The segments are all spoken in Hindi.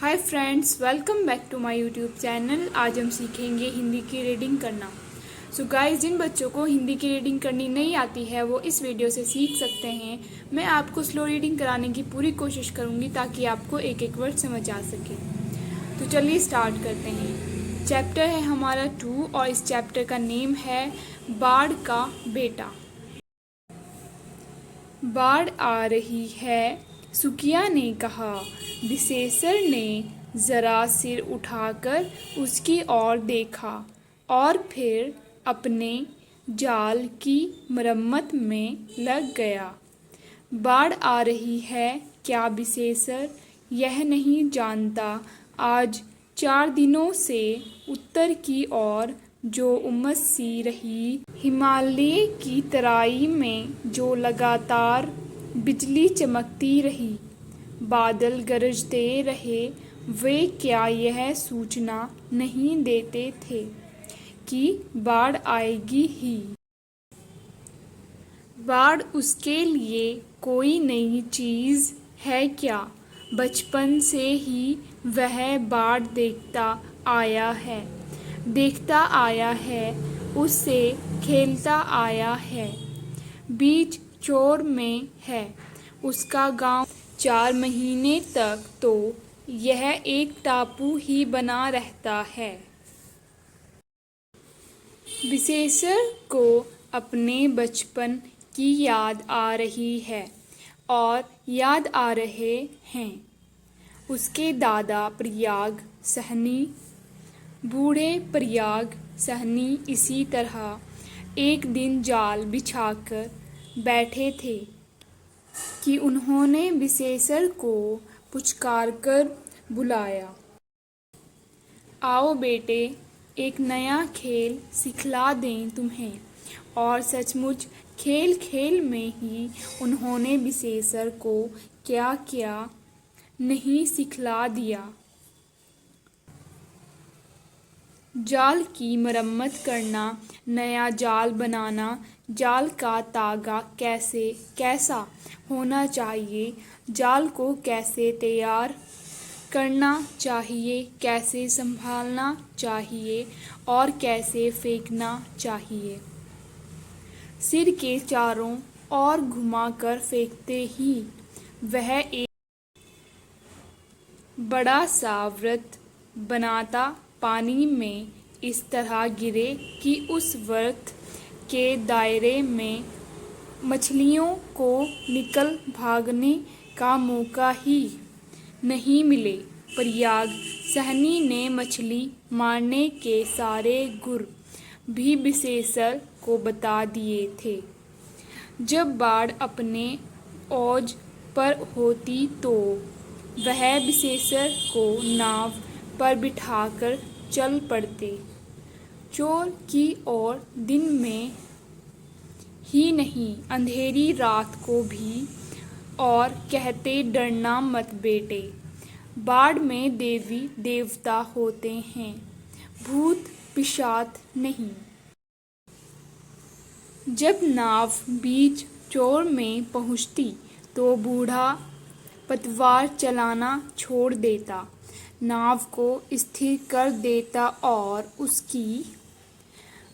Hi friends, welcome back to my YouTube channel. आज हम सीखेंगे हिंदी की रीडिंग करना। सो गाइस, जिन बच्चों को हिंदी की रीडिंग करनी नहीं आती है वो इस वीडियो से सीख सकते हैं। मैं आपको स्लो रीडिंग कराने की पूरी कोशिश करूँगी ताकि आपको एक एक वर्ड समझ आ सके। तो चलिए स्टार्ट करते हैं। चैप्टर है हमारा 2 और इस चैप्टर का नेम है बाढ़ का बेटा। बाढ़ आ रही है, सुकिया ने कहा। विशेषर ने जरा सिर उठाकर उसकी ओर देखा और फिर अपने जाल की मरम्मत में लग गया। बाढ़ आ रही है क्या विशेषर? यह नहीं जानता आज 4 दिनों से उत्तर की ओर जो उमस सी रही, हिमालय की तराई में जो लगातार बिजली चमकती रही, बादल गरजते रहे, वे क्या यह सूचना नहीं देते थे कि बाढ़ आएगी ही? बाढ़ उसके लिए कोई नई चीज़ है क्या? बचपन से ही वह बाढ़ देखता आया है, उससे खेलता आया है। बीच चोर में है उसका गांव। 4 महीने तक तो यह एक टापू ही बना रहता है। विशेषर को अपने बचपन की याद आ रही है और याद आ रहे हैं उसके दादा प्रयाग सहनी। बूढ़े प्रयाग सहनी इसी तरह एक दिन जाल बिछाकर बैठे थे कि उन्होंने विशेषर को पुचकारकर बुलाया। आओ बेटे, एक नया खेल सिखला दें तुम्हें। और सचमुच खेल खेल में ही उन्होंने विशेषर को क्या क्या नहीं सिखला दिया। जाल की मरम्मत करना, नया जाल बनाना, जाल का तागा कैसा होना चाहिए, जाल को कैसे तैयार करना चाहिए, कैसे संभालना चाहिए और कैसे फेंकना चाहिए। सिर के चारों ओर घुमाकर फेंकते ही वह एक बड़ा सा वृत्त बनाता, पानी में इस तरह गिरे कि उस वृत्त के दायरे में मछलियों को निकल भागने का मौका ही नहीं मिले। प्रयाग सहनी ने मछली मारने के सारे गुर भी विशेषर को बता दिए थे। जब बाढ़ अपने ओज पर होती तो वह विशेषर को नाव पर बिठाकर चल पड़ते चोर की ओर। दिन में ही नहीं, अंधेरी रात को भी, और कहते डरना मत बेटे, बाढ़ में देवी देवता होते हैं, भूत पिशाच नहीं। जब नाव बीच चोर में पहुंचती तो बूढ़ा पतवार चलाना छोड़ देता, नाव को स्थिर कर देता और उसकी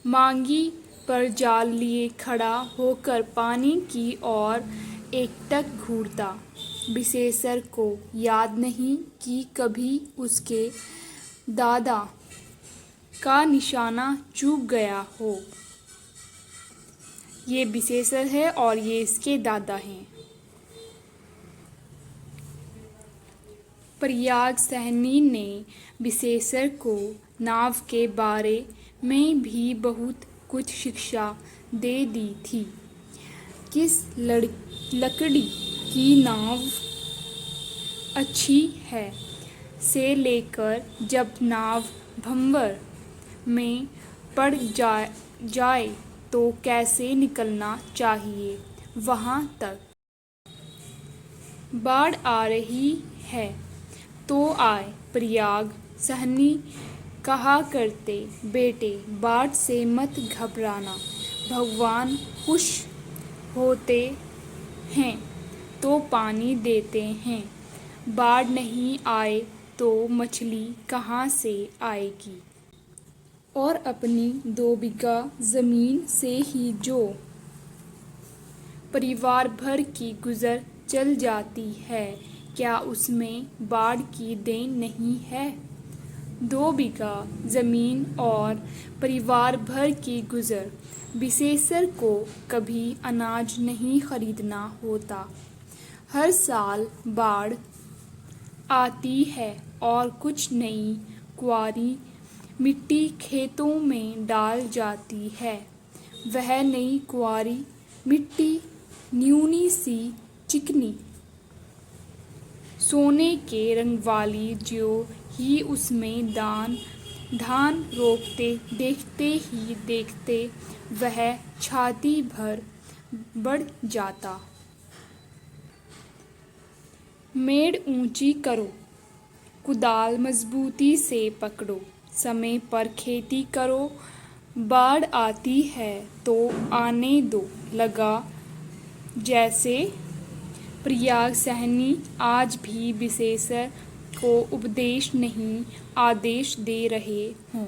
मांगी पर जाल लिए खड़ा होकर पानी की ओर एकटक घूरता। विशेषर को याद नहीं कि कभी उसके दादा का निशाना चूक गया हो। ये विशेषर है और ये इसके दादा हैं। प्रयाग सहनी ने विशेषर को नाव के बारे में भी बहुत कुछ शिक्षा दे दी थी। किस लकड़ी की नाव अच्छी है से लेकर जब नाव भंवर में पड़ जाए तो कैसे निकलना चाहिए वहाँ तक। बाढ़ आ रही है तो आए, प्रयाग सहनी कहा करते बेटे, बाढ़ से मत घबराना, भगवान खुश होते हैं तो पानी देते हैं। बाढ़ नहीं आए तो मछली कहाँ से आएगी। और अपनी 2 बीघा ज़मीन से ही जो परिवार भर की गुजर चल जाती है, क्या उसमें बाढ़ की देन नहीं है। 2 बीघा ज़मीन और परिवार भर की गुजर। विशेषर को कभी अनाज नहीं खरीदना होता। हर साल बाढ़ आती है और कुछ नई क्वारी मिट्टी खेतों में डाल जाती है। वह नई क्वारी मिट्टी न्यूनी सी चिकनी सोने के रंग वाली, जो ही उसमें धान रोपते देखते ही देखते वह छाती भर बढ़ जाता। मेड़ ऊंची करो, कुदाल मजबूती से पकड़ो, समय पर खेती करो, बाढ़ आती है तो आने दो लगा। जैसे प्रयाग सहनी आज भी विशेषर को उपदेश नहीं आदेश दे रहे हों।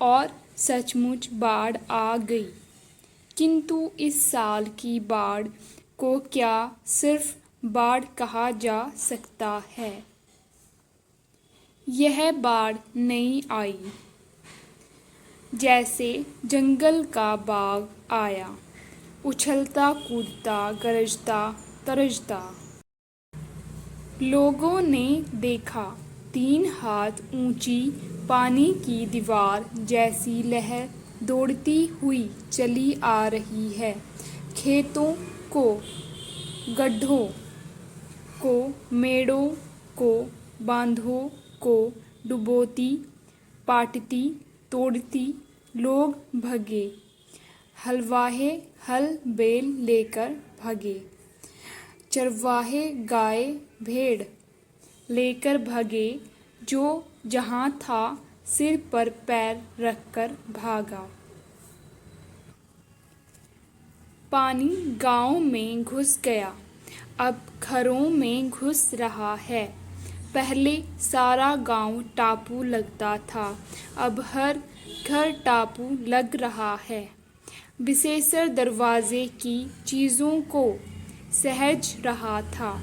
और सचमुच बाढ़ आ गई, किंतु इस साल की बाढ़ को क्या सिर्फ बाढ़ कहा जा सकता है। यह बाढ़ नहीं आई, जैसे जंगल का बाघ आया, उछलता कूदता गरजता तरजता। लोगों ने देखा 3 हाथ ऊंची पानी की दीवार जैसी लहर दौड़ती हुई चली आ रही है। खेतों को, गड्ढों को, मेड़ों को, बांधों को डुबोती, पाटती, तोड़ती। लोग भगे, हलवाहे हल बैल लेकर भगे, चरवाहे गाय भेड़ लेकर भगे। जो जहाँ था सिर पर पैर रखकर भागा। पानी गांव में घुस गया, अब घरों में घुस रहा है। पहले सारा गांव टापू लगता था, अब हर घर टापू लग रहा है। विशेषर दरवाजे की चीज़ों को सहज रहा था,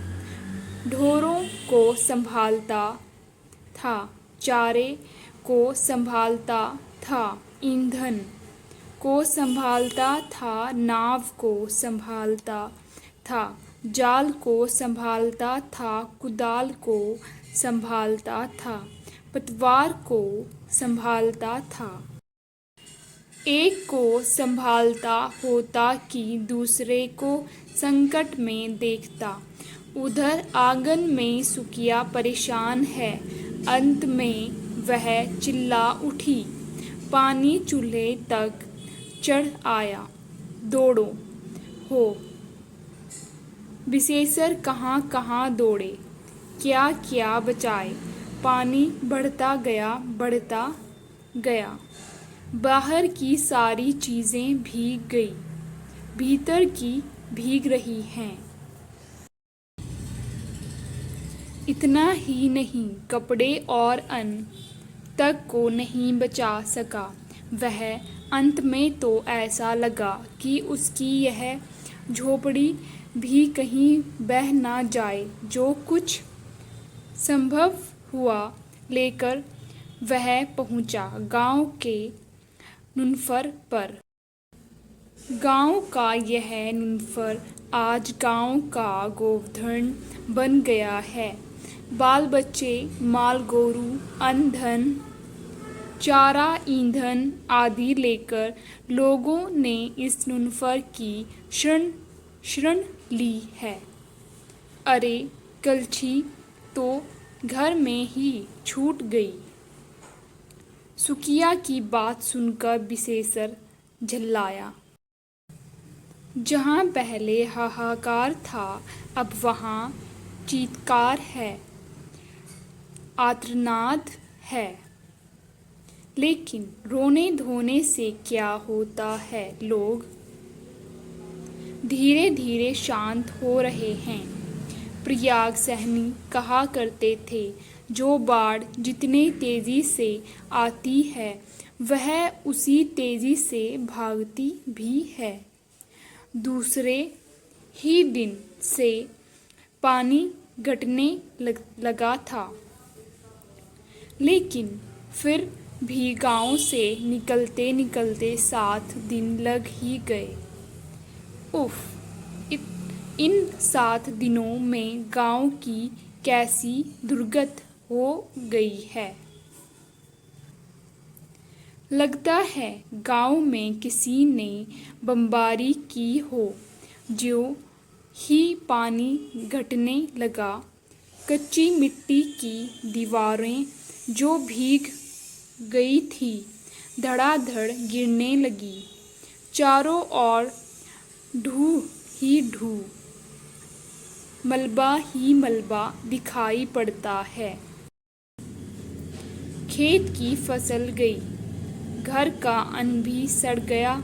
ढोरों को संभालता था, चारे को संभालता था, ईंधन को संभालता था, नाव को संभालता था, जाल को संभालता था, कुदाल को संभालता था, पतवार को संभालता था। एक को संभालता होता कि दूसरे को संकट में देखता। उधर आंगन में सुकिया परेशान है, अंत में वह चिल्ला उठी। पानी चूल्हे तक चढ़ आया, दौड़ो हो। विशेषर कहाँ कहाँ दौड़े, क्या क्या बचाए। पानी बढ़ता गया। बाहर की सारी चीज़ें भीग गई, भीतर की भीग रही हैं। इतना ही नहीं, कपड़े और अन्न तक को नहीं बचा सका वह। अंत में तो ऐसा लगा कि उसकी यह झोपड़ी भी कहीं बह ना जाए। जो कुछ संभव हुआ लेकर वह पहुंचा गांव के नुनफर पर। गांव का यह नुनफर आज गांव का गोवर्धन बन गया है। बाल बच्चे, माल गोरू, अन्न धन, चारा, ईंधन आदि लेकर लोगों ने इस नुनफर की शरण ली है। अरे कलछी तो घर में ही छूट गई। सुकिया की बात सुनकर विशेषर झल्लाया। जहाँ पहले हाहाकार था, अब वहाँ चीत्कार है, आर्तनाद है। लेकिन रोने धोने से क्या होता है। लोग धीरे धीरे शांत हो रहे हैं। प्रयाग सहनी कहा करते थे, जो बाढ़ जितनी तेजी से आती है वह उसी तेजी से भागती भी है। दूसरे ही दिन से पानी घटने लगा था, लेकिन फिर भी गांव से निकलते निकलते 7 दिन लग ही गए। उफ, इन 7 दिनों में गांव की कैसी दुर्गत हो गई है। लगता है गांव में किसी ने बमबारी की हो। ज्यों ही पानी घटने लगा, कच्ची मिट्टी की दीवारें जो भीग गई थी धड़ाधड़ गिरने लगी। चारों ओर ढूह ही ढूह, मलबा ही मलबा दिखाई पड़ता है। खेत की फसल गई, घर का अन्न भी सड़ गया।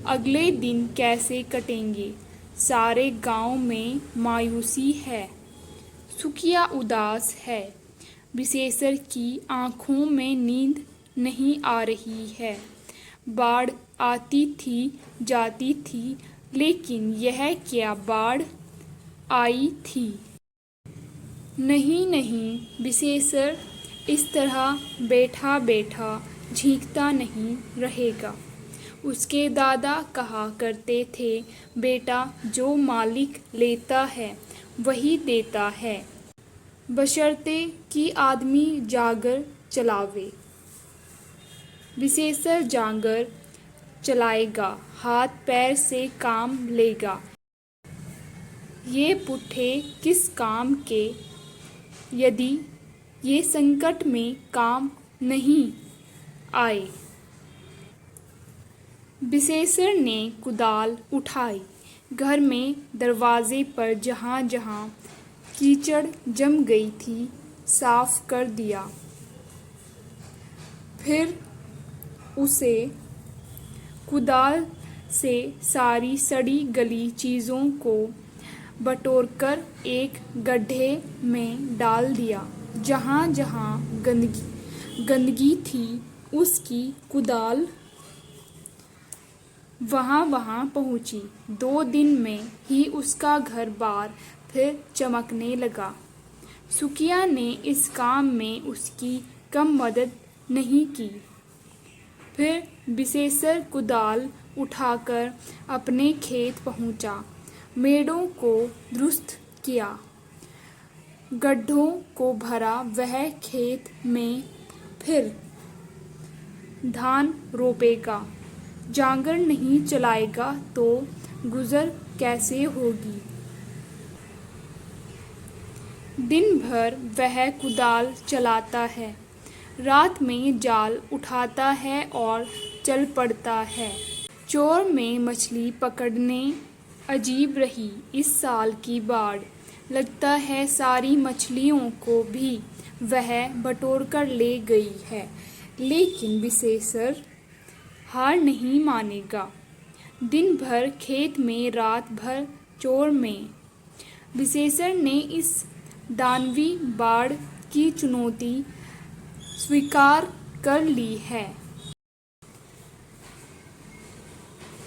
अगले दिन कैसे कटेंगे? सारे गांव में मायूसी है, सुखिया उदास है। विशेषर की आंखों में नींद नहीं आ रही है। बाढ़ आती थी जाती थी, लेकिन यह क्या बाढ़ आई थी? नहीं नहीं, विशेषर इस तरह बैठा बैठा झींकता नहीं रहेगा। उसके दादा कहा करते थे, बेटा जो मालिक लेता है वही देता है, बशर्ते कि आदमी जागर चलावे। विशेषर जागर चलाएगा, हाथ पैर से काम लेगा। ये पुट्ठे किस काम के, यदि ये संकट में काम नहीं आए। विशेषर ने कुदाल उठाई, घर में दरवाजे पर जहाँ जहाँ कीचड़ जम गई थी साफ कर दिया। फिर उसे कुदाल से सारी सड़ी गली चीज़ों को बटोरकर एक गड्ढे में डाल दिया। जहाँ जहाँ गंदगी थी उसकी कुदाल वहाँ वहाँ पहुँची। 2 दिन में ही उसका घर बार फिर चमकने लगा। सुखिया ने इस काम में उसकी कम मदद नहीं की। फिर विशेषर कुदाल उठाकर अपने खेत पहुँचा, मेड़ों को दुरुस्त किया, गड्ढों को भरा। वह खेत में फिर धान रोपेगा। जांगर नहीं चलाएगा तो गुजर कैसे होगी? दिन भर वह कुदाल चलाता है, रात में जाल उठाता है और चल पड़ता है। चोर में मछली पकड़ने अजीब रही इस साल की बाढ़। लगता है सारी मछलियों को भी वह बटोर कर ले गई है। लेकिन विशेषर हार नहीं मानेगा। दिन भर खेत में, रात भर चोर में। विशेषर ने इस दानवी बाढ़ की चुनौती स्वीकार कर ली है।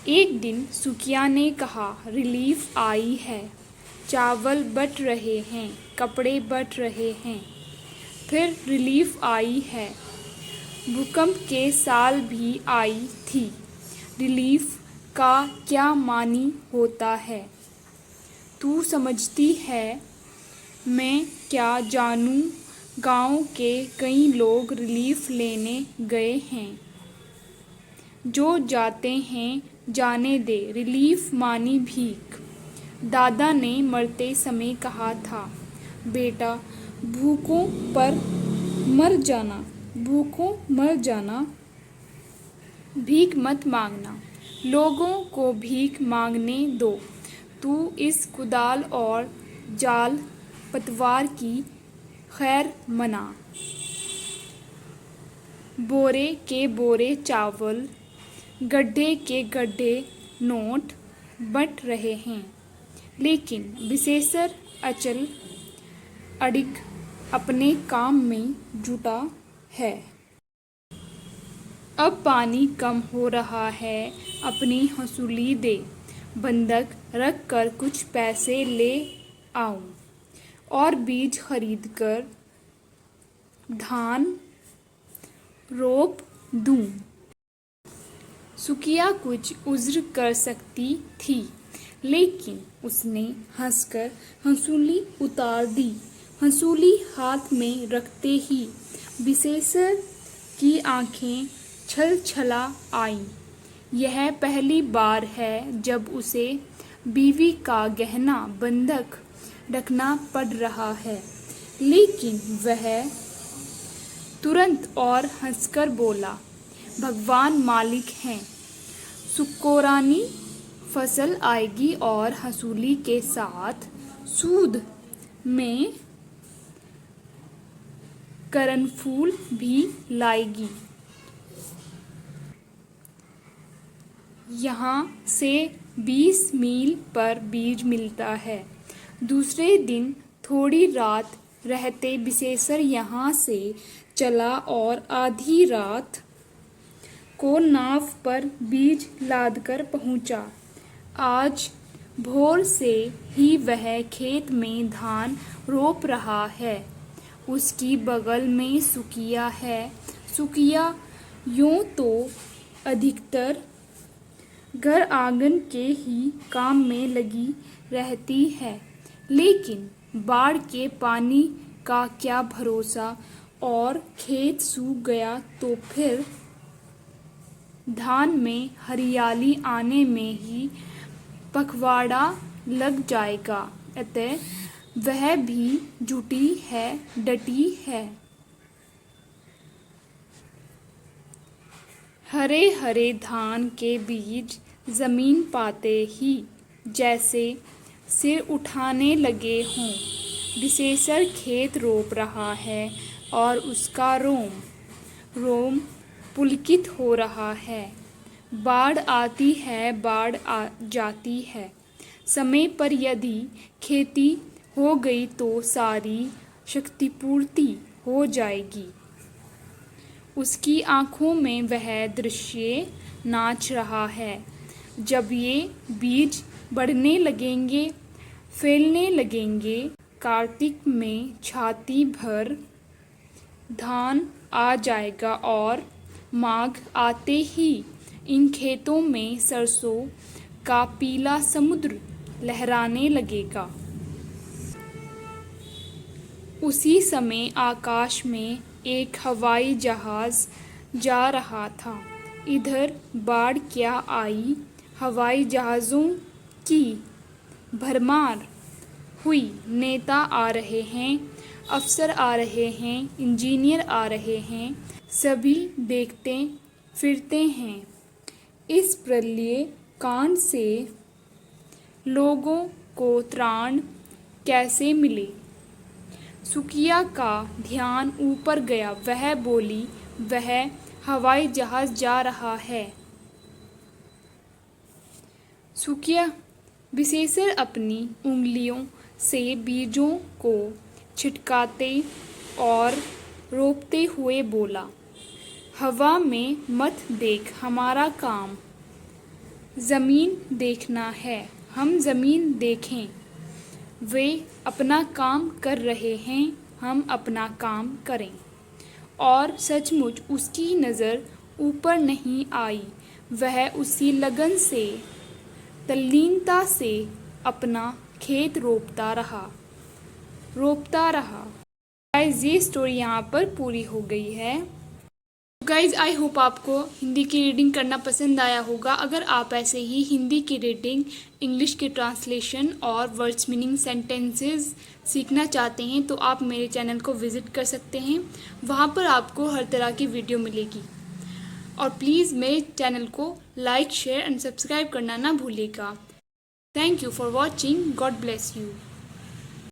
एक दिन सुखिया ने कहा, रिलीफ आई है, चावल बट रहे हैं, कपड़े बट रहे हैं। फिर रिलीफ आई है, भूकंप के साल भी आई थी। रिलीफ का क्या मानी होता है? तू समझती है मैं क्या जानूं? गांव के कई लोग रिलीफ लेने गए हैं। जो जाते हैं जाने दे, रिलीफ मानी भीख। दादा ने मरते समय कहा था, बेटा भूखों पर मर जाना, भूखों मर जाना, भीख मत मांगना, लोगों को भीख मांगने दो। तू इस कुदाल और जाल पतवार की खैर मना। बोरे के बोरे चावल, गड्ढे के गड्ढे नोट बट रहे हैं। लेकिन विशेषर अचल अडिग अपने काम में जुटा है। अब पानी कम हो रहा है, अपनी हंसुली दे, बंधक रख कर कुछ पैसे ले आऊं और बीज खरीद कर धान रोप दूं। सुकिया कुछ उज्र कर सकती थी, लेकिन उसने हंसकर हंसुली उतार दी। हंसुली हाथ में रखते ही विशेषर की आंखें छलछला आईं। यह पहली बार है जब उसे बीवी का गहना बंधक रखना पड़ रहा है, लेकिन वह तुरंत और हंसकर बोला, भगवान मालिक हैं, सुकोरानी फसल आएगी और हंसुली के साथ सूद में करनफूल भी लाएगी। यहाँ से 20 मील पर बीज मिलता है। दूसरे दिन थोड़ी रात रहते विशेषर यहाँ से चला और आधी रात को नाव पर बीज लादकर पहुँचा। आज भोर से ही वह खेत में धान रोप रहा है। उसकी बगल में सुकिया है। सुकिया यूं तो अधिकतर घर आंगन के ही काम में लगी रहती है, लेकिन बाढ़ के पानी का क्या भरोसा, और खेत सूख गया तो फिर धान में हरियाली आने में ही पखवाड़ा लग जाएगा। अतः वह भी जुटी है, डटी है। हरे हरे धान के बीज जमीन पाते ही जैसे सिर उठाने लगे हों। विशेषर खेत रोप रहा है और उसका रोम पुलकित हो रहा है। बाढ़ आती है, बाढ़ आ जाती है। समय पर यदि खेती हो गई तो सारी शक्तिपूर्ति हो जाएगी। उसकी आंखों में वह दृश्य नाच रहा है। जब ये बीज बढ़ने लगेंगे, फैलने लगेंगे, कार्तिक में छाती भर धान आ जाएगा और माघ आते ही इन खेतों में सरसों का पीला समुद्र लहराने लगेगा। उसी समय आकाश में एक हवाई जहाज जा रहा था। इधर बाढ़ क्या आई, हवाई जहाज़ों की भरमार हुई। नेता आ रहे हैं, अफसर आ रहे हैं, इंजीनियर आ रहे हैं, सभी देखते फिरते हैं। इस प्रलय कांड से लोगों को त्राण कैसे मिले? सुकिया का ध्यान ऊपर गया। वह बोली, वह हवाई जहाज जा रहा है। सुकिया विशेषर अपनी उंगलियों से बीजों को छिटकाते और रोपते हुए बोला, हवा में मत देख, हमारा काम ज़मीन देखना है। हम ज़मीन देखें। वे अपना काम कर रहे हैं, हम अपना काम करें। और सचमुच उसकी नज़र ऊपर नहीं आई। वह उसी लगन से, तल्लीनता से अपना खेत रोपता रहा। गाइज, ये स्टोरी यहाँ पर पूरी हो गई है। गाइज, आई होप आपको हिंदी की रीडिंग करना पसंद आया होगा। अगर आप ऐसे ही हिंदी की रीडिंग, इंग्लिश की ट्रांसलेशन और वर्ड्स मीनिंग, सेंटेंसेस सीखना चाहते हैं तो आप मेरे चैनल को विज़िट कर सकते हैं। वहाँ पर आपको हर तरह की वीडियो मिलेगी। और प्लीज़ मेरे चैनल को लाइक, शेयर एंड सब्सक्राइब करना ना भूलिएगा। Thank you for watching. God bless you.